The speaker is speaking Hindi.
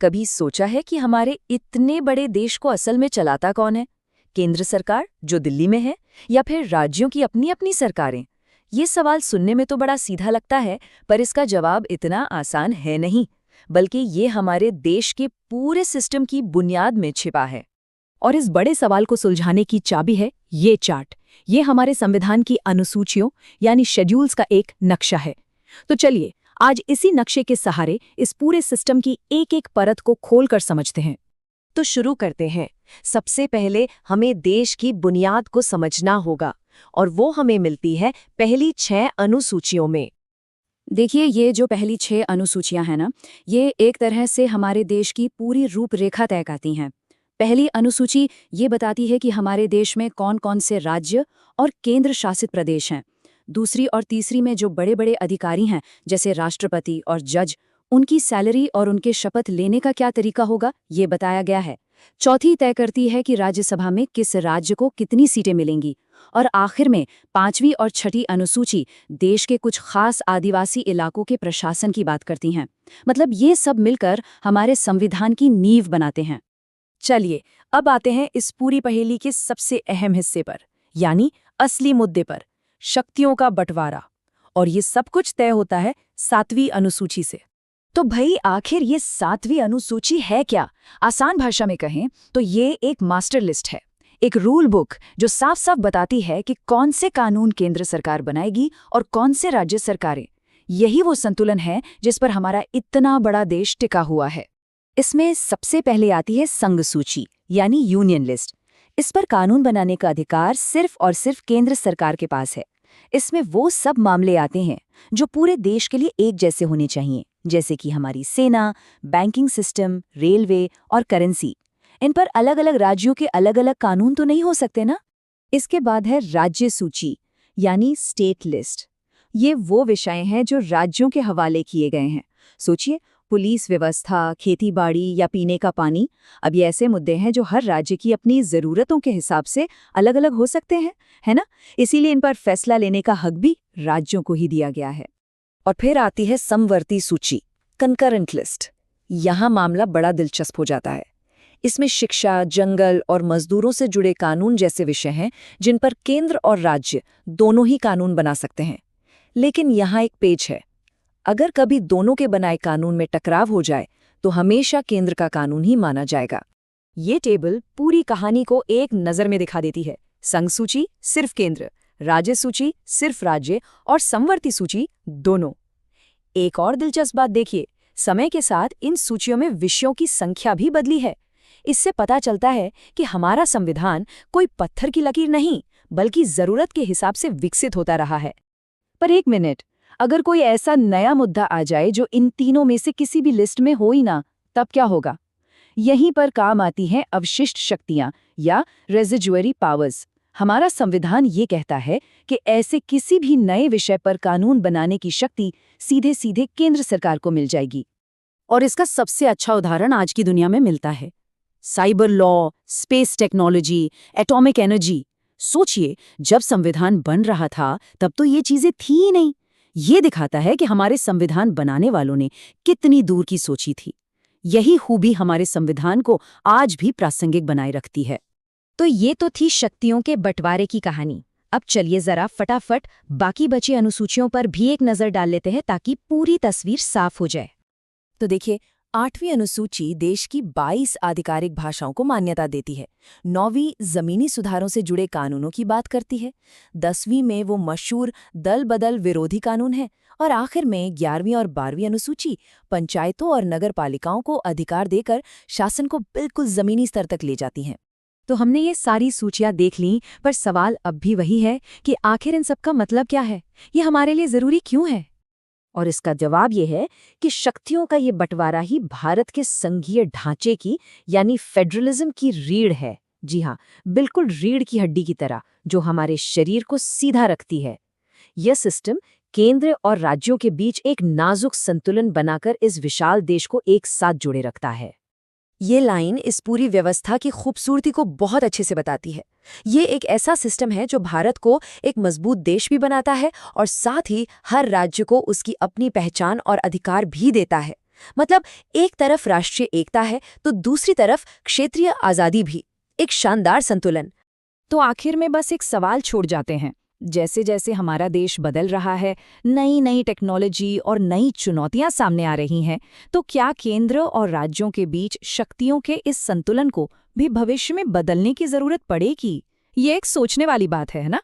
कभी सोचा है कि हमारे इतने बड़े देश को असल में चलाता कौन है? केंद्र सरकार जो दिल्ली में है, या फिर राज्यों की अपनी अपनी सरकारें? ये सवाल सुनने में तो बड़ा सीधा लगता है, पर इसका जवाब इतना आसान है नहीं, बल्कि ये हमारे देश के पूरे सिस्टम की बुनियाद में छिपा है। और इस बड़े सवाल को सुलझाने की चाबी है ये चार्ट। ये हमारे संविधान की अनुसूचियों यानी शेड्यूल्स का एक नक्शा है। तो चलिए आज इसी नक्शे के सहारे इस पूरे सिस्टम की एक एक परत को खोलकर समझते हैं। तो शुरू करते हैं। सबसे पहले हमें देश की बुनियाद को समझना होगा, और वो हमें मिलती है पहली 6 अनुसूचियों में। देखिए, ये जो पहली 6 अनुसूचियां हैं ना, ये एक तरह से हमारे देश की पूरी रूपरेखा तय करती हैं। पहली अनुसूची ये बताती है कि हमारे देश में कौन कौन से राज्य और केंद्र शासित प्रदेश हैं। दूसरी और तीसरी में जो बड़े बड़े अधिकारी हैं, जैसे राष्ट्रपति और जज, उनकी सैलरी और उनके शपथ लेने का क्या तरीका होगा, ये बताया गया है। चौथी तय करती है कि राज्यसभा में किस राज्य को कितनी सीटें मिलेंगी। और आखिर में 5वीं और 6ठी अनुसूची देश के कुछ खास आदिवासी इलाकों के प्रशासन की बात करती हैं। मतलब ये सब मिलकर हमारे संविधान की नींव बनाते हैं। चलिए अब आते हैं इस पूरी पहेली के सबसे अहम हिस्से पर, यानी असली मुद्दे पर, शक्तियों का बंटवारा। और ये सब कुछ तय होता है 7वीं अनुसूची से। तो भाई आखिर ये 7वीं अनुसूची है क्या? आसान भाषा में कहें तो ये एक मास्टर लिस्ट है, एक रूल बुक जो साफ साफ बताती है कि कौन से कानून केंद्र सरकार बनाएगी और कौन से राज्य सरकारें। यही वो संतुलन है जिस पर हमारा इतना बड़ा देश टिका हुआ है। इसमें सबसे पहले आती है संघ सूची यानी यूनियन लिस्ट। इस पर कानून बनाने का अधिकार सिर्फ और सिर्फ केंद्र सरकार के पास है। इसमें वो सब मामले आते हैं जो पूरे देश के लिए एक जैसे होने चाहिए, जैसे कि हमारी सेना, बैंकिंग सिस्टम, रेलवे और करेंसी। इन पर अलग अलग राज्यों के अलग अलग कानून तो नहीं हो सकते ना। इसके बाद है राज्य सूची यानी स्टेट लिस्ट। ये वो विषय हैं जो राज्यों के हवाले किए गए हैं। सोचिए, पुलिस व्यवस्था, खेती-बाड़ी या पीने का पानी। अब ये ऐसे मुद्दे हैं जो हर राज्य की अपनी ज़रूरतों के हिसाब से अलग अलग हो सकते हैं, है ना? इसीलिए इन पर फैसला लेने का हक भी राज्यों को ही दिया गया है। और फिर आती है समवर्ती सूची, कंकरेंट लिस्ट। यहाँ मामला बड़ा दिलचस्प हो जाता है। इसमें शिक्षा, जंगल और मजदूरों से जुड़े कानून जैसे विषय हैं जिन पर केंद्र और राज्य दोनों ही कानून बना सकते हैं। लेकिन यहाँ एक पेच है। अगर कभी दोनों के बनाए कानून में टकराव हो जाए तो हमेशा केंद्र का कानून ही माना जाएगा। ये टेबल पूरी कहानी को एक नज़र में दिखा देती है। संघ सूची सिर्फ केंद्र, राज्य सूची सिर्फ राज्य और समवर्ती सूची दोनों। एक और दिलचस्प बात देखिए, समय के साथ इन सूचियों में विषयों की संख्या भी बदली है। इससे पता चलता है कि हमारा संविधान कोई पत्थर की लकीर नहीं, बल्कि जरूरत के हिसाब से विकसित होता रहा है। पर एक मिनट, अगर कोई ऐसा नया मुद्दा आ जाए जो इन तीनों में से किसी भी लिस्ट में हो ही ना, तब क्या होगा? यहीं पर काम आती हैं अवशिष्ट शक्तियां या रेजिजुअरी पावर्स। हमारा संविधान ये कहता है कि ऐसे किसी भी नए विषय पर कानून बनाने की शक्ति सीधे सीधे केंद्र सरकार को मिल जाएगी। और इसका सबसे अच्छा उदाहरण आज की दुनिया में मिलता है। Cyber law, space technology, atomic energy. सोचिए, जब संविधान बन रहा था तब तो ये चीजें थी ही नहीं। ये दिखाता है कि हमारे संविधान बनाने वालों ने कितनी दूर की सोची थी। यही खूबी हमारे संविधान को आज भी प्रासंगिक बनाए रखती है। तो ये तो थी शक्तियों के बंटवारे की कहानी। अब चलिए जरा फटाफट बाकी बची अनुसूचियों पर भी एक नजर डाल लेते हैं ताकि पूरी तस्वीर साफ हो जाए। तो देखिए, 8वीं अनुसूची देश की 22 आधिकारिक भाषाओं को मान्यता देती है। 9वीं जमीनी सुधारों से जुड़े कानूनों की बात करती है। 10वीं में वो मशहूर दल बदल विरोधी कानून है। और आखिर में 11वीं और 12वीं अनुसूची पंचायतों और नगर पालिकाओं को अधिकार देकर शासन को बिल्कुल जमीनी स्तर तक ले जाती हैं। तो हमने ये सारी सूचियां देख लीं, पर सवाल अब भी वही है कि आखिर इन सबका मतलब क्या है? ये हमारे लिए जरूरी क्यों है? और इसका जवाब ये है कि शक्तियों का ये बंटवारा ही भारत के संघीय ढांचे की यानी फेडरलिज्म की रीढ़ है। जी हाँ, बिल्कुल रीढ़ की हड्डी की तरह, जो हमारे शरीर को सीधा रखती है। यह सिस्टम केंद्र और राज्यों के बीच एक नाजुक संतुलन बनाकर इस विशाल देश को एक साथ जोड़े रखता है। ये लाइन इस पूरी व्यवस्था की खूबसूरती को बहुत अच्छे से बताती है। ये एक ऐसा सिस्टम है जो भारत को एक मजबूत देश भी बनाता है और साथ ही हर राज्य को उसकी अपनी पहचान और अधिकार भी देता है। मतलब एक तरफ राष्ट्रीय एकता है तो दूसरी तरफ क्षेत्रीय आज़ादी भी। एक शानदार संतुलन। तो आखिर में बस एक सवाल छोड़ जाते हैं, जैसे जैसे हमारा देश बदल रहा है, नई नई टेक्नोलॉजी और नई चुनौतियां सामने आ रही हैं, तो क्या केंद्र और राज्यों के बीच शक्तियों के इस संतुलन को भी भविष्य में बदलने की जरूरत पड़ेगी? ये एक सोचने वाली बात है ना?